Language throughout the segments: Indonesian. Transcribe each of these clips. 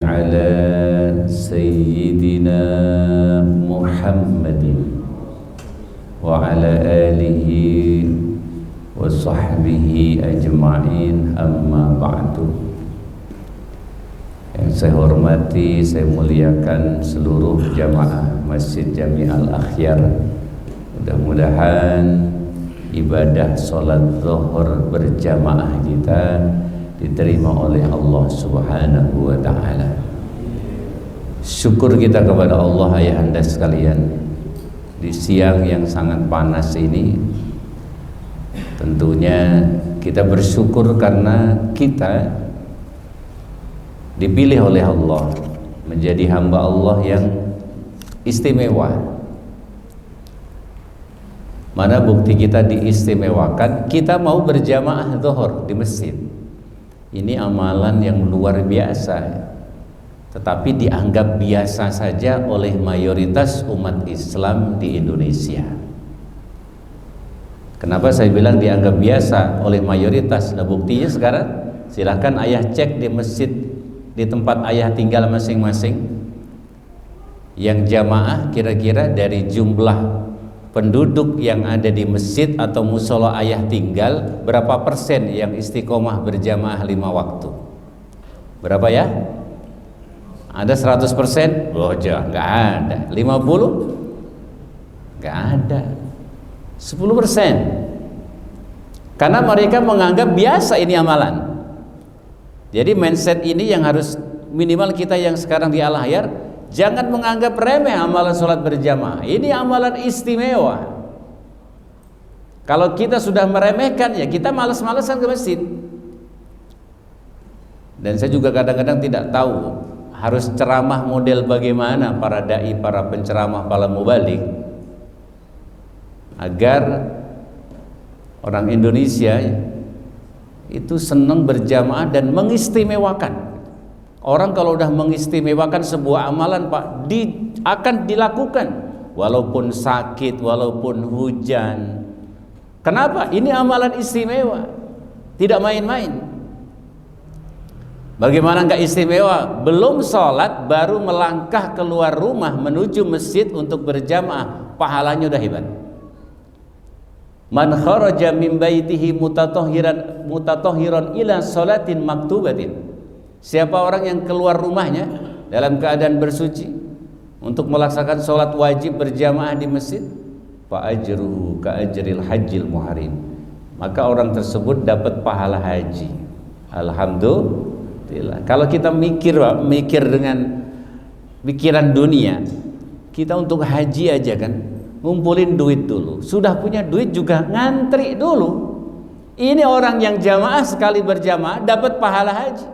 على سيدنا محمد وعلى آله وصحبه أجمعين أما بعد. Yang saya hormati, saya muliakan seluruh jamaah Masjid Jami Al-Akhyar. Mudah-mudahan ibadah sholat zuhur berjamaah kita diterima oleh Allah Subhanahu wa ta'ala. Syukur kita kepada Allah ayahanda sekalian, di siang yang sangat panas ini tentunya kita bersyukur karena kita dipilih oleh Allah menjadi hamba Allah yang istimewa. Mana bukti kita diistimewakan? Kita mau berjamaah zuhur di masjid. Ini amalan yang luar biasa, tetapi dianggap biasa saja oleh mayoritas umat Islam di Indonesia. Kenapa saya bilang dianggap biasa oleh mayoritas? Nah, buktinya sekarang silahkan ayah cek di masjid di tempat ayah tinggal masing-masing, yang jamaah kira-kira dari jumlah penduduk yang ada di masjid atau musola ayah tinggal, berapa persen yang istiqomah berjamaah 5 waktu? Berapa ya? Ada 100%? Oh, nggak ada. 50? Nggak ada. 10%. Karena mereka menganggap biasa ini amalan. Jadi mindset ini yang harus minimal kita yang sekarang di Al-Akhyar, jangan menganggap remeh amalan sholat berjamaah. Ini amalan istimewa. Kalau kita sudah meremehkan, ya kita malas-malasan ke masjid. Dan saya juga kadang-kadang tidak tahu harus ceramah model bagaimana para dai, para penceramah, para mubalik, agar orang Indonesia itu senang berjamaah dan mengistimewakan. Orang kalau udah mengistimewakan sebuah amalan, Pak, akan dilakukan walaupun sakit, walaupun hujan. Kenapa? Ini amalan istimewa, tidak main-main. Bagaimana nggak istimewa? Belum sholat baru melangkah keluar rumah menuju masjid untuk berjamaah, pahalanya udah hebat. Man kharaja min baitihi mutatahhiran ila sholatin maktubatin. Siapa orang yang keluar rumahnya dalam keadaan bersuci untuk melaksanakan sholat wajib berjamaah di masjid, fa ajruhu ka ajril hajjil muharim, maka orang tersebut dapat pahala haji. Alhamdulillah. Kalau kita mikir dengan pikiran dunia, kita untuk haji aja kan ngumpulin duit dulu, sudah punya duit juga ngantri dulu. Ini orang yang jamaah sekali berjamaah dapat pahala haji.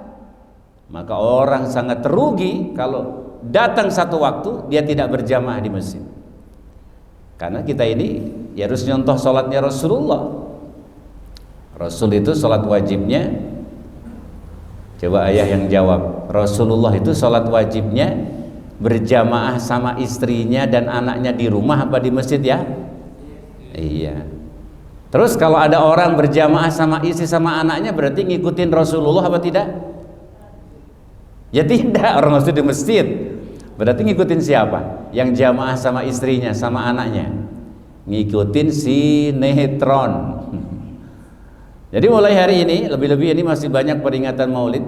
Maka orang sangat rugi kalau datang satu waktu dia tidak berjamaah di masjid. Karena kita ini ya harus nyontoh sholatnya Rasulullah. Rasul itu sholat wajibnya, coba ayah yang jawab, Rasulullah itu sholat wajibnya berjamaah sama istrinya dan anaknya di rumah apa di masjid ya? Iya. Terus kalau ada orang berjamaah sama istri sama anaknya, berarti ngikutin Rasulullah apa tidak? Ya tidak, orang masih di masjid. Berarti ngikutin siapa? Yang jamaah sama istrinya, sama anaknya. Ngikutin sinetron. Jadi mulai hari ini, lebih-lebih ini masih banyak peringatan Maulid.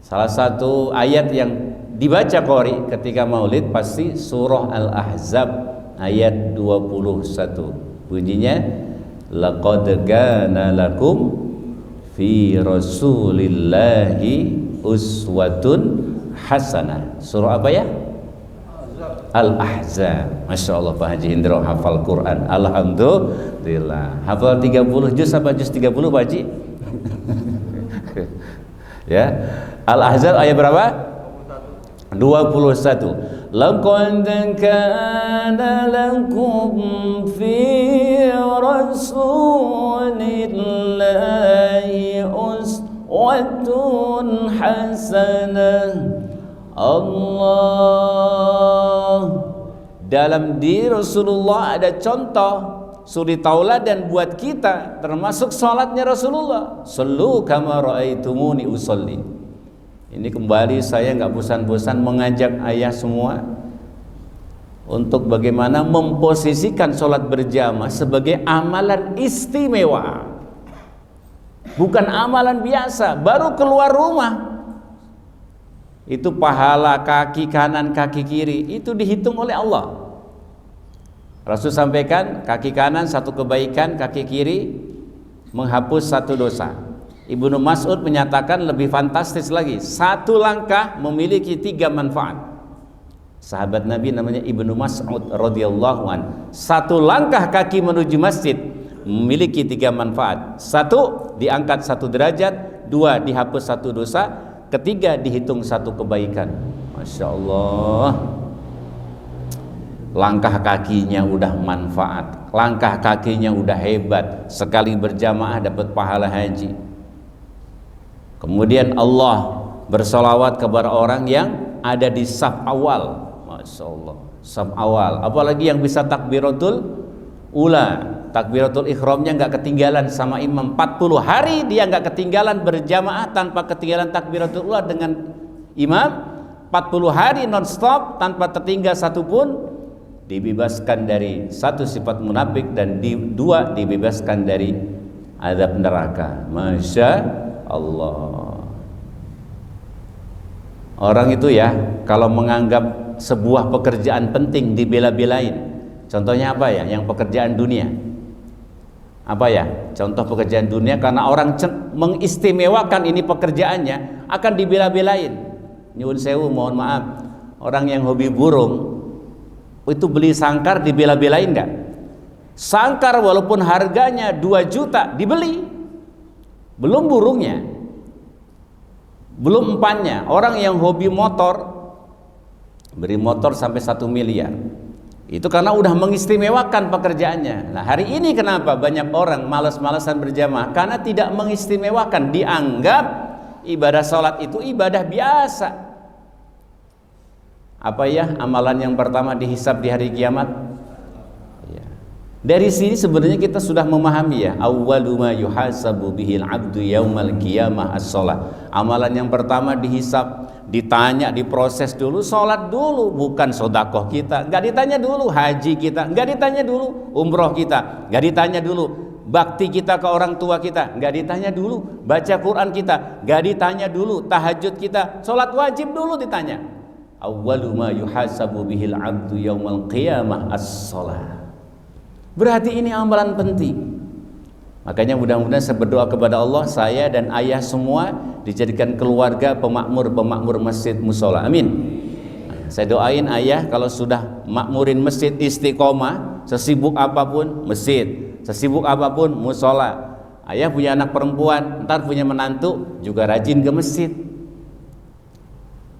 Salah satu ayat yang dibaca qori ketika Maulid pasti surah Al-Ahzab ayat 21. Bunyinya, laqad kana lakum fi rasulillahi uswatun hasanah. Surah apa ya? Al-Ahzab. Masya Allah Pak Haji Indro hafal Quran. Alhamdulillah. Hafal 30 juz apa juz 30 Pak Haji? Ya. Al-Ahzab ayat berapa? 21. Laqad kana lakum fi rasulillahi uswatun hasanah. Allah, dalam diri Rasulullah ada contoh suri tauladan buat kita, termasuk salatnya Rasulullah. Sallu kama raaitumuni usolli. Ini kembali saya nggak bosan-bosan mengajak ayah semua untuk bagaimana memposisikan sholat berjamaah sebagai amalan istimewa, bukan amalan biasa. Baru keluar rumah itu pahala kaki kanan kaki kiri itu dihitung oleh Allah. Rasul sampaikan kaki kanan satu kebaikan, kaki kiri menghapus satu dosa. Ibnu Mas'ud menyatakan lebih fantastis lagi, satu langkah memiliki 3 manfaat. Sahabat Nabi namanya Ibnu Mas'ud radhiyallahu an. Satu langkah kaki menuju masjid memiliki 3 manfaat. 1, diangkat 1 derajat. 2, dihapus 1 dosa. 3, dihitung 1 kebaikan. Masya Allah. Langkah kakinya udah manfaat, langkah kakinya udah hebat. Sekali berjamaah dapat pahala haji. Kemudian Allah bersolawat kepada orang yang ada di saf awal. Masya Allah, saf awal. Apalagi yang bisa takbiratul ula, takbiratul ikhramnya nggak ketinggalan sama imam. 40 hari dia nggak ketinggalan berjamaah tanpa ketinggalan takbiratul ula dengan imam. 40 hari non-stop tanpa tertinggal satupun. Dibebaskan dari 1 sifat munafik, dan 2 dibebaskan dari azab neraka. Masya Allah. Orang itu ya kalau menganggap sebuah pekerjaan penting dibela-belain. Contohnya apa ya? Yang pekerjaan dunia. Apa ya? Contoh pekerjaan dunia, karena orang mengistimewakan ini pekerjaannya akan dibela-belain. Nyuwun sewu, mohon maaf, orang yang hobi burung itu beli sangkar dibela-belain enggak? Sangkar walaupun harganya 2 juta dibeli. Belum burungnya, belum umpannya. Orang yang hobi motor beri motor sampai 1 miliar. Itu karena udah mengistimewakan pekerjaannya. Nah, hari ini kenapa banyak orang malas-malasan berjamaah? Karena tidak mengistimewakan, dianggap ibadah sholat itu ibadah biasa. Apa ya amalan yang pertama dihisab di hari kiamat? Dari sini sebenarnya kita sudah memahami ya, awwalu ma yuhasabu bihil abdu yaumal qiyamah as-shalah. Amalan yang pertama dihisab, ditanya, diproses dulu, sholat dulu, bukan sodakoh kita, nggak ditanya dulu, haji kita nggak ditanya dulu, umroh kita nggak ditanya dulu, bakti kita ke orang tua kita nggak ditanya dulu, baca Quran kita nggak ditanya dulu, tahajud kita, sholat wajib dulu ditanya. Awwalu ma yuhasabu bihil abdu yaumal qiyamah as-shalah. Berarti ini amalan penting. Makanya mudah-mudahan saya berdoa kepada Allah, saya dan ayah semua dijadikan keluarga pemakmur masjid musola. Amin. Saya doain ayah kalau sudah makmurin masjid istiqomah, sesibuk apapun masjid, sesibuk apapun musola. Ayah punya anak perempuan, ntar punya menantu juga rajin ke masjid.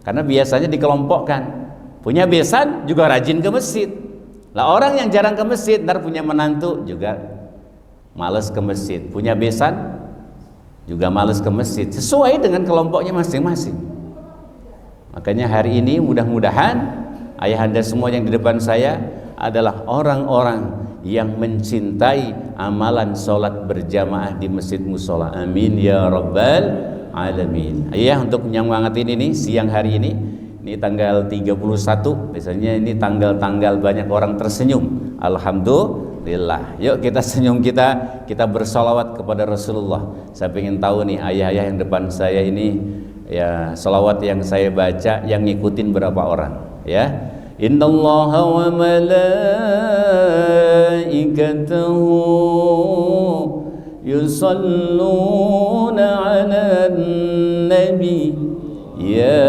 Karena biasanya dikelompokkan, punya besan juga rajin ke masjid. Lah orang yang jarang ke masjid, ntar punya menantu juga malas ke masjid, punya besan juga malas ke masjid, sesuai dengan kelompoknya masing-masing. Makanya hari ini mudah-mudahan ayahanda semua yang di depan saya adalah orang-orang yang mencintai amalan sholat berjamaah di masjid musola. Amin ya rabbal alamin. Ayah, untuk menyemangatin ini siang hari ini tanggal 31, biasanya ini tanggal-tanggal banyak orang tersenyum. Alhamdulillah. Yuk kita senyum, kita bersolawat kepada Rasulullah. Saya ingin tahu nih ayah-ayah yang depan saya ini, ya solawat yang saya baca yang ngikutin berapa orang ya. Innallaha wa malaikatahu yusalluna 'alan nabi ya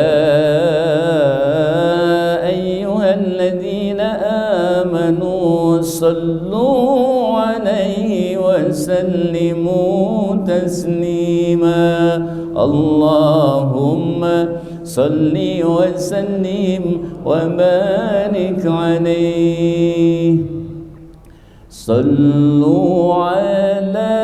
ayyuhalladzina amanu sallu 'alaihi wa sallimu taslima. Allahumma salli wa sallim wa barik 'alaihi. Sallu 'ala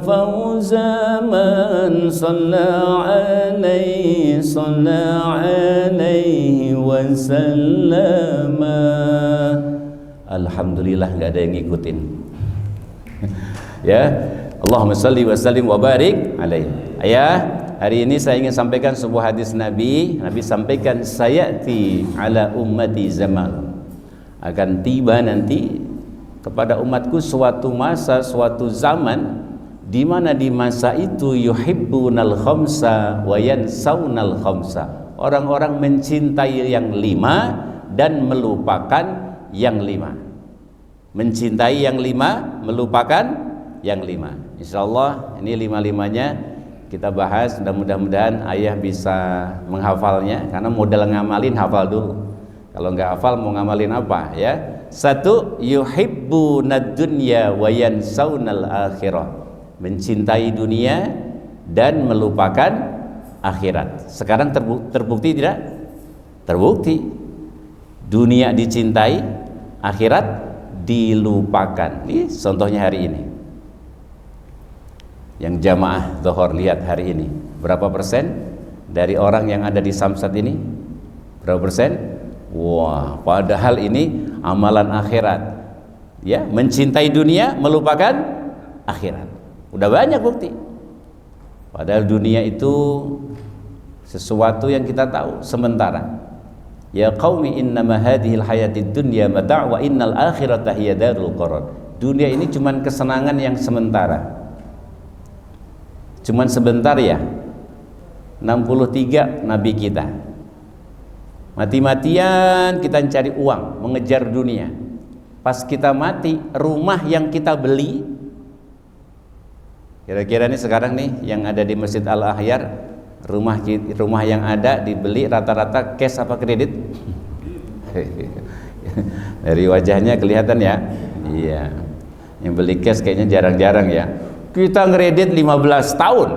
فوز من alaihi wasallam. Alhamdulillah nggak ada yang ngikutin. Ya, Allahumma shalli wa sallim wa barik alaihi. Ya, hari ini saya ingin sampaikan sebuah hadis Nabi. Nabi sampaikan, sayati ala ummati zaman, akan tiba nanti kepada umatku suatu masa, suatu zaman, di mana di masa itu yuhibbunal khamsa wa yansaunal khamsa. Orang-orang mencintai yang 5 dan melupakan yang 5. Mencintai yang 5, melupakan yang 5. Insyaallah ini 5-5-nya kita bahas. Mudah-mudahan ayah bisa menghafalnya, karena modal ngamalin hafal dulu. Kalau nggak hafal mau ngamalin apa ya? 1, yuhibbunad dunya wa yansaunal akhirah. Mencintai dunia dan melupakan akhirat. Sekarang terbukti tidak? Terbukti. Dunia dicintai, akhirat dilupakan. Ini contohnya hari ini. Yang jamaah zuhur lihat hari ini, berapa persen dari orang yang ada di Samsat ini? Berapa persen? Wah, padahal ini amalan akhirat. Ya, mencintai dunia, melupakan akhirat. Udah banyak bukti. Padahal dunia itu sesuatu yang kita tahu sementara. Ya qaumi innama hadhil hayatid dunya mata' wa innal akhirata hiya darul qarar. Dunia ini cuman kesenangan yang sementara. Cuman sebentar ya. 63 nabi kita. Mati-matian kita mencari uang, mengejar dunia. Pas kita mati, rumah yang kita beli, kira-kira nih sekarang nih yang ada di Masjid Al-Ahyar, rumah yang ada dibeli rata-rata cash apa kredit? Dari wajahnya kelihatan ya. Iya. Yang beli cash kayaknya jarang-jarang ya. Kita ngeredit 15 tahun.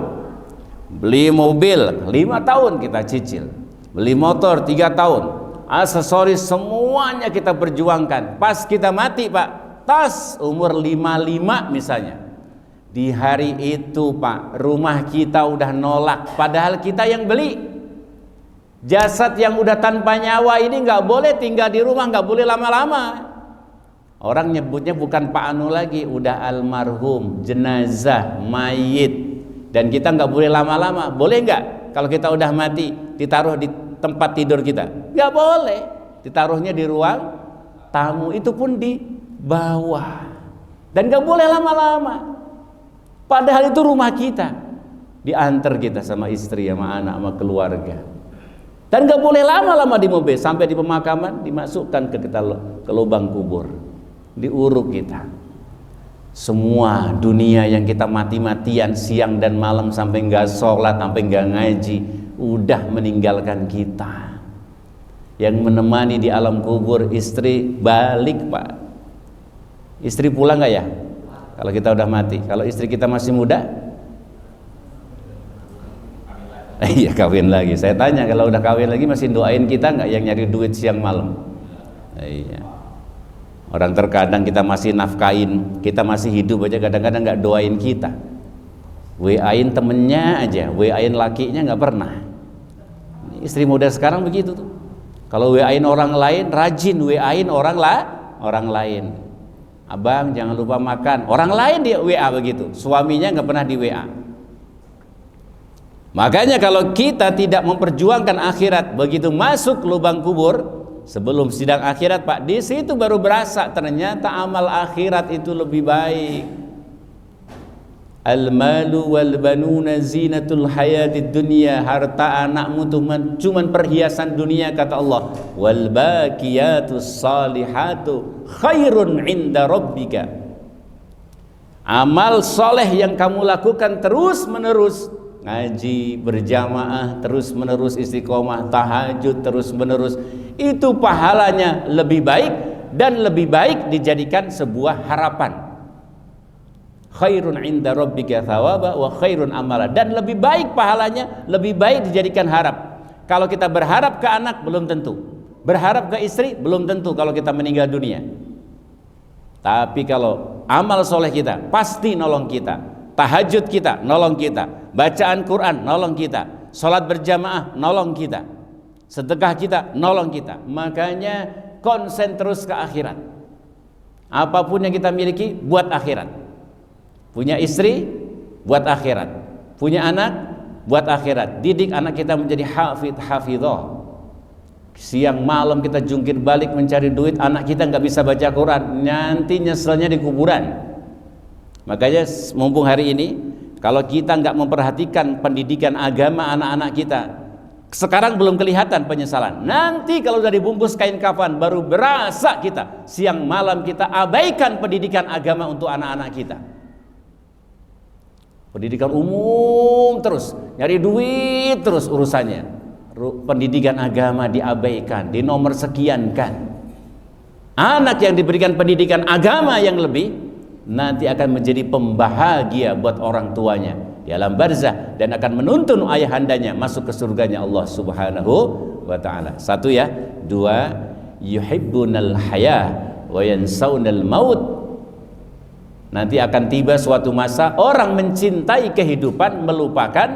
Beli mobil 5 tahun kita cicil. Beli motor 3 tahun. Aksesoris semuanya kita perjuangkan. Pas kita mati, Pak, tas umur 55 misalnya. Di hari itu, Pak, rumah kita udah nolak, padahal kita yang beli. Jasad yang udah tanpa nyawa ini nggak boleh tinggal di rumah, nggak boleh lama-lama. Orang nyebutnya bukan Pak Anu lagi, udah almarhum, jenazah, mayit. Dan kita nggak boleh lama-lama. Boleh nggak kalau kita udah mati ditaruh di tempat tidur kita? Nggak boleh. Ditaruhnya di ruang tamu, itu pun di bawah. Dan nggak boleh lama-lama. Padahal itu rumah kita, diantar kita sama istri, sama anak, sama keluarga. Dan gak boleh lama-lama di mobil, sampai di pemakaman dimasukkan ke lubang kubur, diuruk kita. Semua dunia yang kita mati-matian siang dan malam sampai gak sholat, sampai gak ngaji, udah meninggalkan kita. Yang menemani di alam kubur istri balik, Pak. Istri pulang gak ya? Kalau kita udah mati. Kalau istri kita masih muda, iya kawin lagi. Saya tanya, kalau udah kawin lagi masih doain kita nggak yang nyari duit siang malam? Iya. Orang terkadang kita masih nafkain, kita masih hidup aja kadang-kadang nggak doain kita. WA-in temennya aja, WA-in lakinya nggak pernah. Istri muda sekarang begitu tuh. Kalau WA-in orang lain, rajin WA-in orang lain. Abang jangan lupa makan. Orang lain dia WA begitu. Suaminya nggak pernah di WA. Makanya kalau kita tidak memperjuangkan akhirat, begitu masuk lubang kubur sebelum sidang akhirat, Pak, di situ baru berasa ternyata amal akhirat itu lebih baik. Al-malu wal banuna zinatul hayatid dunya. Harta anakmu tuh cuman perhiasan dunia, kata Allah. Wal baqiyatus salihatu khairun inda rabbika. Amal soleh yang kamu lakukan terus menerus, ngaji berjamaah terus menerus, istiqomah, tahajud terus menerus, itu pahalanya lebih baik dan lebih baik dijadikan sebuah harapan. Khairun inda rabbika thawaba wa khairun amala. Dan lebih baik pahalanya, lebih baik dijadikan harap. Kalau kita berharap ke anak belum tentu, berharap ke istri belum tentu kalau kita meninggal dunia. Tapi kalau amal soleh kita pasti nolong kita. tahajud kita nolong kita, bacaan Quran nolong kita, salat berjamaah nolong kita, sedekah kita nolong kita. Makanya konsen terus ke akhirat. Apapun yang kita miliki buat akhirat. Punya istri buat akhirat, punya anak buat akhirat. Didik anak kita menjadi hafidhah. Siang malam kita jungkir balik mencari duit, anak kita nggak bisa baca Quran, nanti nyeselnya di kuburan. Makanya mumpung hari ini, kalau kita nggak memperhatikan pendidikan agama anak-anak kita, sekarang belum kelihatan penyesalan. Nanti kalau udah dibungkus kain kafan, baru berasa kita siang malam kita abaikan pendidikan agama untuk anak-anak kita. Pendidikan umum terus, nyari duit terus urusannya. Pendidikan agama diabaikan, dinomor sekiankan. Anak yang diberikan pendidikan agama yang lebih, nanti akan menjadi pembahagia buat orang tuanya di alam barzah, dan akan menuntun ayahandanya masuk ke surganya Allah Subhanahu wa ta'ala. Satu ya. Dua, yuhibbunal hayah wa yansaunal maut. Nanti akan tiba suatu masa orang mencintai kehidupan, melupakan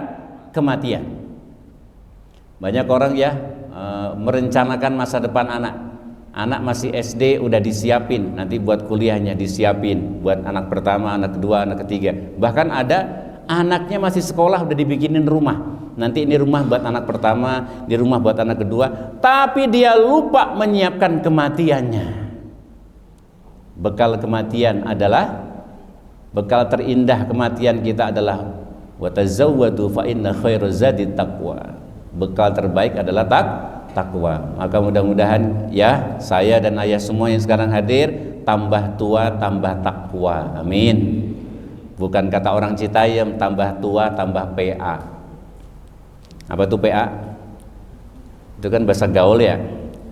kematian. Banyak orang ya merencanakan masa depan anak. Anak masih SD udah disiapin, nanti buat kuliahnya disiapin, buat anak pertama, anak kedua, anak ketiga. Bahkan ada anaknya masih sekolah udah dibikinin rumah. Nanti ini rumah buat anak pertama, di rumah buat anak kedua, tapi dia lupa menyiapkan kematiannya. Bekal kematian adalah, bekal terindah kematian kita adalah wa tazawwadu fa inna khairaz zadi taqwa. Bekal terbaik adalah takwa. Maka mudah-mudahan ya, saya dan ayah semua yang sekarang hadir tambah tua tambah takwa. Amin. Bukan kata orang Citayam, tambah tua tambah PA. Apa itu PA? Itu kan bahasa gaul ya.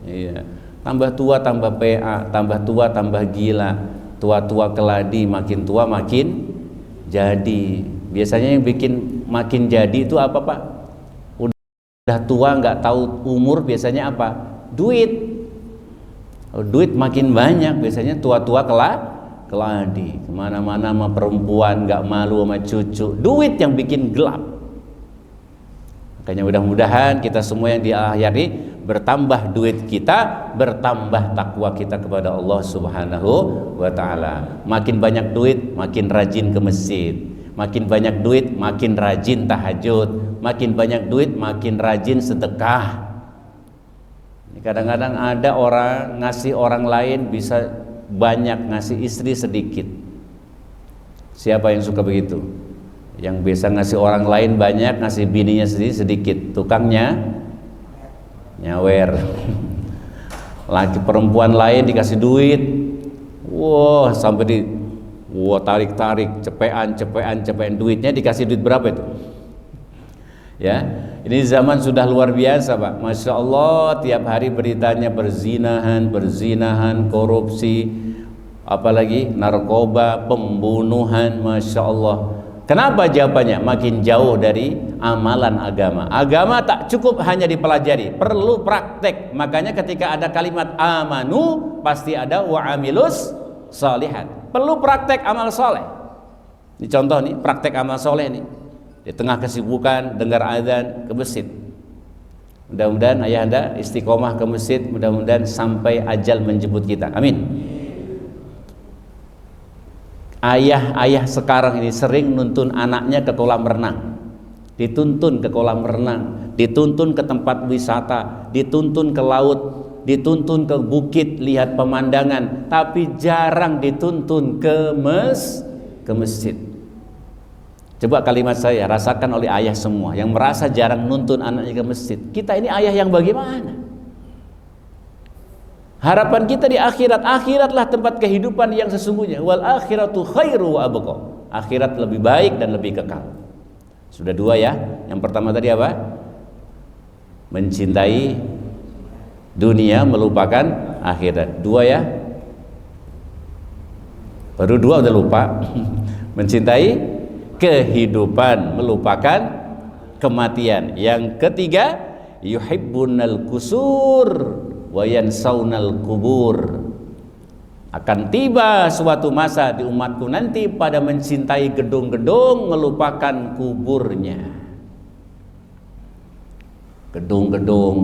Iya. Tambah tua tambah PA, tambah tua tambah gila, tua-tua keladi, makin tua makin jadi. Biasanya yang bikin makin jadi itu apa, Pak? Udah tua nggak tahu umur, biasanya apa? Duit. Duit makin banyak, biasanya tua-tua keladi. Kemana-mana sama perempuan, nggak malu sama cucu. Duit yang bikin gelap. Makanya mudah-mudahan kita semua yang di akhir, bertambah duit kita, bertambah takwa kita kepada Allah Subhanahu wa ta'ala. Makin banyak duit, makin rajin ke masjid. Makin banyak duit, makin rajin tahajud. Makin banyak duit, makin rajin sedekah. Kadang-kadang ada orang ngasih orang lain bisa banyak, ngasih istri sedikit. Siapa yang suka begitu? Yang biasa ngasih orang lain banyak, ngasih bininya sedikit. Tukangnya nyawer. Laki perempuan lain dikasih duit, wah sampai tarik-tarik, cepean duitnya. Dikasih duit berapa itu? Ya, ini zaman sudah luar biasa, Pak. Masya Allah, tiap hari beritanya berzinahan, korupsi, apalagi narkoba, pembunuhan. Masya Allah. Kenapa jawabannya? Makin jauh dari amalan agama. Agama tak cukup hanya dipelajari, perlu praktek. Makanya ketika ada kalimat amanu, pasti ada wa amilus shalihat. Perlu praktek amal soleh. Ini contoh nih, praktek amal soleh nih. Di tengah kesibukan dengar azan ke masjid. Mudah-mudahan ayahanda istiqomah ke masjid, mudah-mudahan sampai ajal menjemput kita. Amin. Ayah-ayah sekarang ini sering nuntun anaknya ke kolam renang. Dituntun ke kolam renang, dituntun ke tempat wisata, dituntun ke laut, dituntun ke bukit lihat pemandangan, tapi jarang dituntun ke masjid. Coba kalimat saya rasakan oleh ayah semua yang merasa jarang nuntun anaknya ke masjid. Kita ini ayah yang bagaimana? Harapan kita di akhirat, akhiratlah tempat kehidupan yang sesungguhnya. Wal akhiratu khairu wa abqa. Akhirat lebih baik dan lebih kekal. Sudah dua ya. Yang pertama tadi apa? Mencintai dunia, melupakan akhirat. Dua ya. Baru dua udah lupa. Mencintai kehidupan, melupakan kematian. Yang ketiga, yuhibbunal kusur wa yansaunal kubur. Akan tiba suatu masa di umatku nanti pada mencintai gedung-gedung melupakan kuburnya. Gedung-gedung,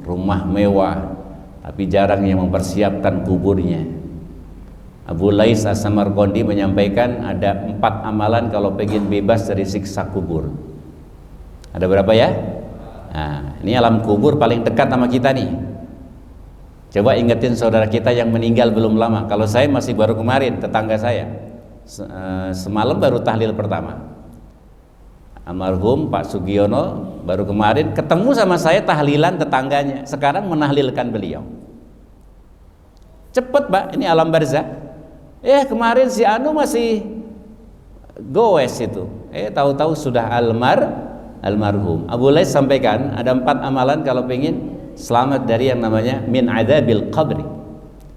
rumah mewah, tapi jarang yang mempersiapkan kuburnya. Abu Lais As-Samarqandi menyampaikan ada 4 amalan kalau pengen bebas dari siksa kubur. Ada berapa ya? Nah, ini alam kubur paling dekat sama kita nih. Coba ingetin saudara kita yang meninggal belum lama. Kalau saya masih baru kemarin, tetangga saya semalam baru tahlil pertama. Almarhum Pak Sugiono baru kemarin ketemu sama saya tahlilan tetangganya. Sekarang menahlilkan beliau. Cepet Pak, ini alam barzah. Kemarin si Anu masih goes itu. Tahu-tahu sudah almarhum. Abu Lais sampaikan ada 4 amalan kalau pengen selamat dari yang namanya min adzabil qabri.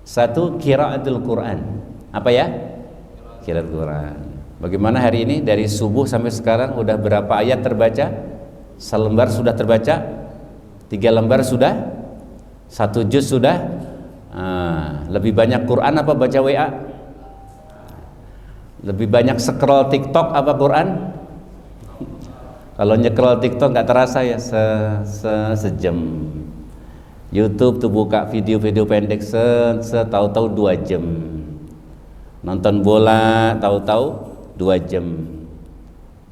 1, qiraatul Quran. Apa ya? Qiraatul Quran. Bagaimana hari ini dari subuh sampai sekarang udah berapa ayat terbaca? Selembar sudah terbaca? 3 lembar sudah? 1 juz sudah? Lebih banyak Quran apa baca WA? Lebih banyak scroll TikTok apa Quran? Kalau nyekrol TikTok nggak terasa ya sejam. YouTube tuh buka video-video pendek tahu-tahu 2 jam. Nonton bola tahu-tahu 2 jam.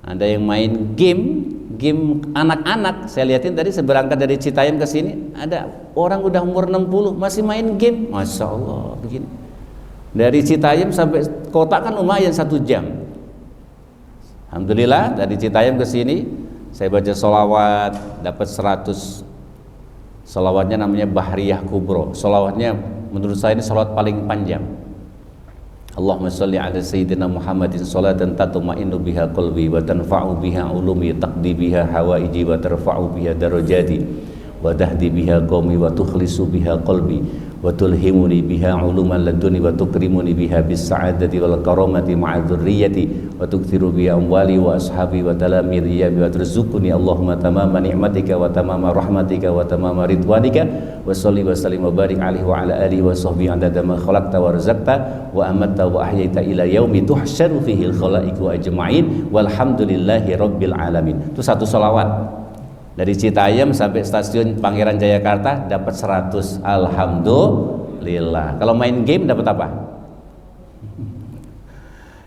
Ada yang main game anak-anak. Saya lihatin tadi berangkat dari Citayam ke sini, ada orang udah umur 60 masih main game. Masya Allah begini. Dari Citayam sampai kota kan lumayan 1 jam. Alhamdulillah dari Citayam ke sini saya baca sholawat dapat 100. Sholawatnya namanya Bahriyah Kubro. Sholawatnya menurut saya ini sholawat paling panjang. Allahumma sholli ala sayyidina Muhammadin sholatan tatma'innu biha qalbi wa tanfa'u biha ulumi taqdi biha hawaiji wa tarfa'u biha darajati wa tahdi biha qaumi wa tukhlisu biha qalbi wa tulhimuni biha uluman laduni wa tukrimuni biha bis sa'adati wal karamati ma'a dzurriyyati wa tukthiru biha amwali wa ashabi wa talamidhi wa turzuquni Allahumma tamama ni'matika wa tamama rahmatika wa tamama ridwanika wa sholli wa sallim wa barik alaihi wa ala alihi wa sahbihi adada ma khalaqta wa razaqta wa amatta wa ahyaita ila yaumi tuhsyaru fihi al khalaiqu ajma'in walhamdulillahi rabbil alamin. Itu 1 sholawat. Dari Citayam sampai stasiun Pangeran Jayakarta dapat 100. Alhamdulillah. Kalau main game dapat apa?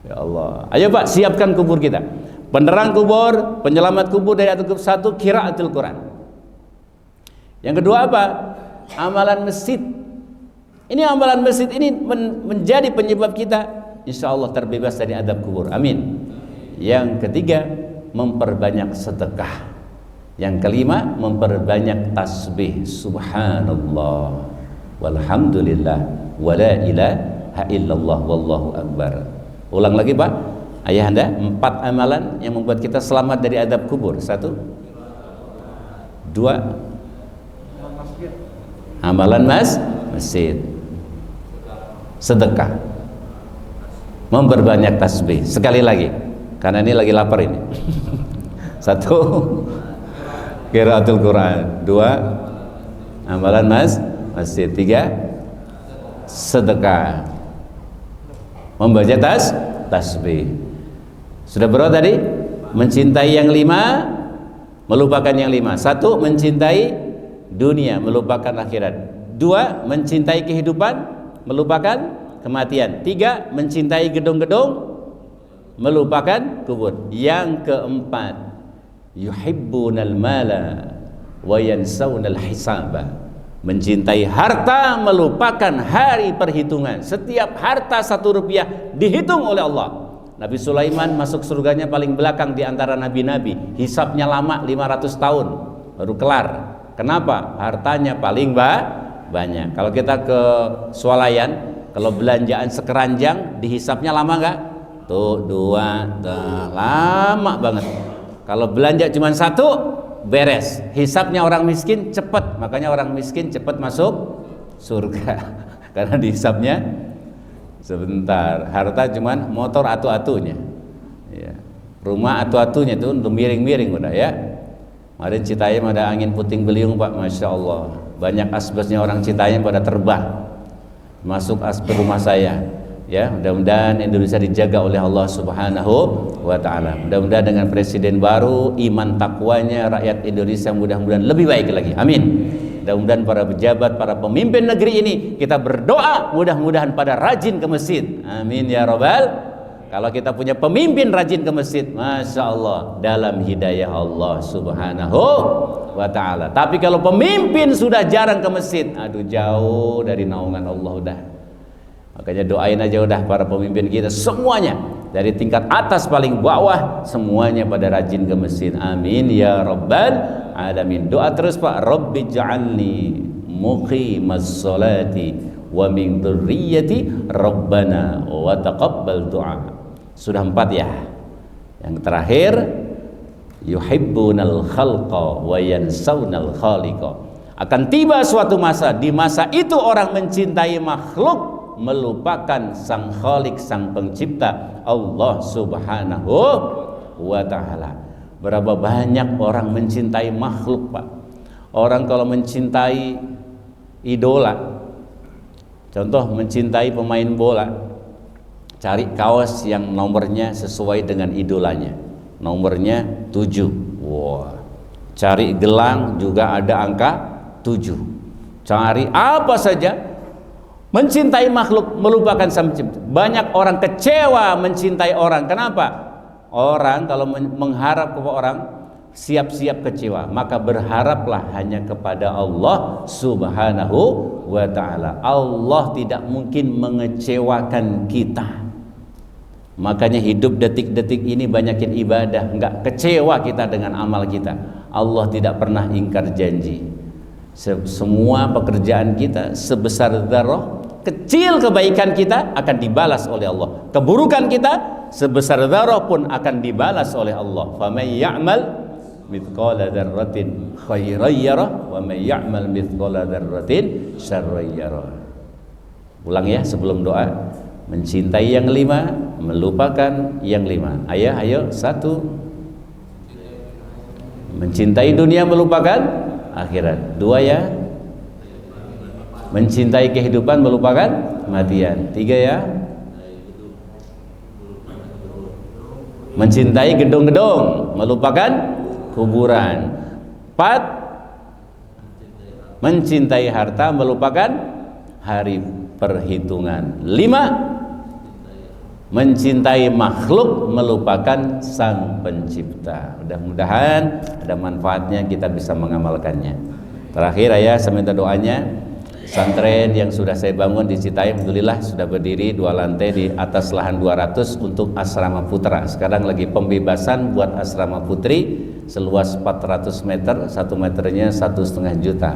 Ya Allah. Ayo Pak, siapkan kubur kita. Penerang kubur, penyelamat kubur dari atau 1 qiraatul Quran. Yang kedua apa? Amalan masjid. Ini amalan masjid ini menjadi penyebab kita insya Allah terbebas dari adab kubur. Amin. Yang ketiga, memperbanyak sedekah. Yang kelima, memperbanyak tasbih subhanallah walhamdulillah wala ilaha illallah wallahu akbar. Ulang lagi Pak, ayahanda, 4 amalan yang membuat kita selamat dari adab kubur. 1, 2, amalan masjid, sedekah, memperbanyak tasbih. Sekali lagi, karena ini lagi lapar ini. 1, qiraatul Quran. 2, amalan masjid. 3, sedekah, membaca tasbih. Sudah berapa tadi? Mencintai yang 5, melupakan yang 5. 1, mencintai dunia, melupakan akhirat. 2, mencintai kehidupan, melupakan kematian. 3, mencintai gedung-gedung, melupakan kubur. Yang keempat, yuhibbunal mala wa yansawnal hisaba. Mencintai harta, melupakan hari perhitungan. Setiap harta 1 rupiah dihitung oleh Allah. Nabi Sulaiman masuk surganya paling belakang di antara nabi-nabi. Hisabnya lama, 500 tahun baru kelar. Kenapa? Hartanya paling banyak. Kalau kita ke swalayan, kalau belanjaan sekeranjang dihisapnya lama nggak? Tuh 2, lama banget. Kalau belanja cuma 1, beres. Hisapnya orang miskin cepat, makanya orang miskin cepat masuk surga karena dihisapnya sebentar. Harta cuman motor atu-atunya ya. Rumah atu-atunya tuh miring-miring udah ya. Kemarin Citayam ada angin puting beliung Pak, Masya Allah. Banyak asbesnya orang Citayam pada terbang. masuk aspek rumah saya. Ya, mudah-mudahan Indonesia dijaga oleh Allah Subhanahu wa taala. Mudah-mudahan dengan presiden baru, iman takwanya rakyat Indonesia mudah-mudahan lebih baik lagi. Amin. Mudah-mudahan para pejabat, para pemimpin negeri ini kita berdoa mudah-mudahan pada rajin ke masjid. Amin ya rabbal. Kalau kita punya pemimpin rajin ke masjid, Masya Allah, dalam hidayah Allah Subhanahu wa ta'ala. Tapi kalau pemimpin sudah jarang ke masjid, aduh, jauh dari naungan Allah udah. Makanya doain aja udah para pemimpin kita semuanya, dari tingkat atas paling bawah, semuanya pada rajin ke masjid. Amin ya rabbal alamin. Doa terus Pak. Rabbi ja'alni muqimas sholati wa min dzurriyyati rabbana wa taqabbal du'a. Sudah 4 ya. Yang terakhir, yuhibbunal khalqa wa yansawnal khaliqa. Akan tiba suatu masa, di masa itu orang mencintai makhluk, melupakan sang khalik, sang pencipta, Allah Subhanahu wa ta'ala. Berapa banyak orang mencintai makhluk, Pak. Orang kalau mencintai idola, contoh mencintai pemain bola, cari kaos yang nomornya sesuai dengan idolanya, nomornya 7. Wah. Cari gelang juga ada angka 7. Cari apa saja, mencintai makhluk, melupakan sang pencipta. Banyak orang kecewa mencintai orang. Kenapa? Orang kalau mengharap kepada orang, siap-siap kecewa. Maka berharaplah hanya kepada Allah Subhanahu wa ta'ala. Allah tidak mungkin mengecewakan kita. Makanya hidup detik-detik ini banyakin ibadah, enggak kecewa kita dengan amal kita. Allah tidak pernah ingkar janji. Semua pekerjaan kita sebesar dzarrah, kecil kebaikan kita akan dibalas oleh Allah. Keburukan kita sebesar dzarrah pun akan dibalas oleh Allah. Faman ya'mal mithqala dzarratin khairan yarah wa man ya'mal mithqala dzarratin syarran yarah. Ulang ya sebelum doa. Mencintai yang 5, melupakan yang 5. Ayah, ayo 1. Mencintai dunia, melupakan akhirat. 2 ya. Mencintai kehidupan, melupakan kematian. 3 ya. Mencintai gedung-gedung, melupakan kuburan. 4. Mencintai harta, melupakan hari perhitungan. 5. Mencintai makhluk, melupakan sang pencipta. Mudah-mudahan ada manfaatnya, kita bisa mengamalkannya. Terakhir ya, saya minta doanya. Pesantren yang sudah saya bangun di Citaim, alhamdulillah sudah berdiri 2 lantai di atas lahan 200 untuk asrama putra. Sekarang lagi pembebasan buat asrama putri seluas 400 meter, 1 meternya 1,5 juta.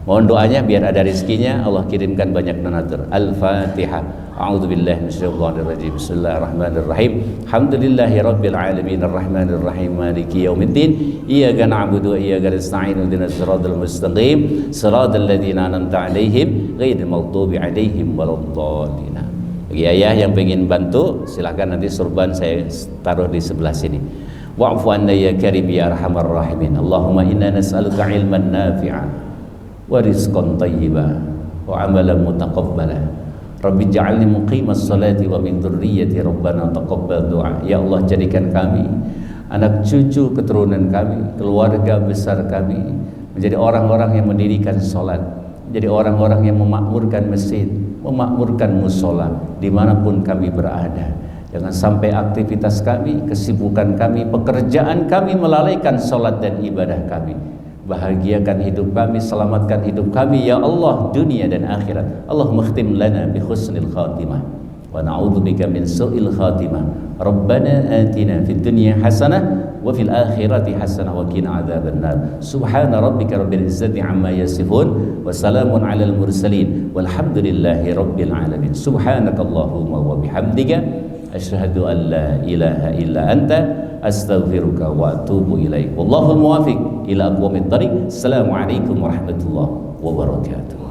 Mohon doanya biar ada rezekinya, Allah kirimkan banyak donatur. Al-Fatihah. A'udzubillahi minasyaitonir rajim. Bismillahirrahmanirrahim. Alhamdulillahi rabbil alamin arrahmanir rahim maliki yaumiddin. Iyyaka na'budu wa iyyaka nasta'in ihdinas siratal mustaqim. Siratal ladzina an'amta 'alaihim ghairil maghdubi 'alaihim waladdallin. Bagi ayah yang pengen bantu, silakan nanti surban saya taruh di sebelah sini. Wa'fu anna ya karim ya arhamar rahimin. Allahumma inna nas'aluka 'ilman nafi'an wa rizqan thayyiban wa amalan mutaqabbala. Rabbi ja'alni muqimas salati wa min dzurriyyati rabbana taqabbal du'a. Ya Allah, jadikan kami, anak cucu keturunan kami, keluarga besar kami menjadi orang-orang yang mendirikan salat, menjadi orang-orang yang memakmurkan masjid, memakmurkan mushola dimanapun kami berada. Jangan sampai aktivitas kami, kesibukan kami, pekerjaan kami melalaikan salat dan ibadah kami. Bahagiakan hidup kami, selamatkan hidup kami ya Allah, dunia dan akhirat. Allahumma khtim lana bi husnil khatimah wa na'udzubika min su'il khatimah. Rabbana atina fid dunya hasanah wa fil akhirati hasanah wa qina adzabannar. Subhana rabbika rabbil izzati amma yasifun wa salamun alal mursalin walhamdulillahi rabbil alamin. Subhanakallahumma wa bihamdika asyhadu an la ilaha illa anta astaghfiruka wa atubu ilaik. Wallahul muwaffiq ila aqwamit thariq. Assalamualaikum warahmatullahi wabarakatuh.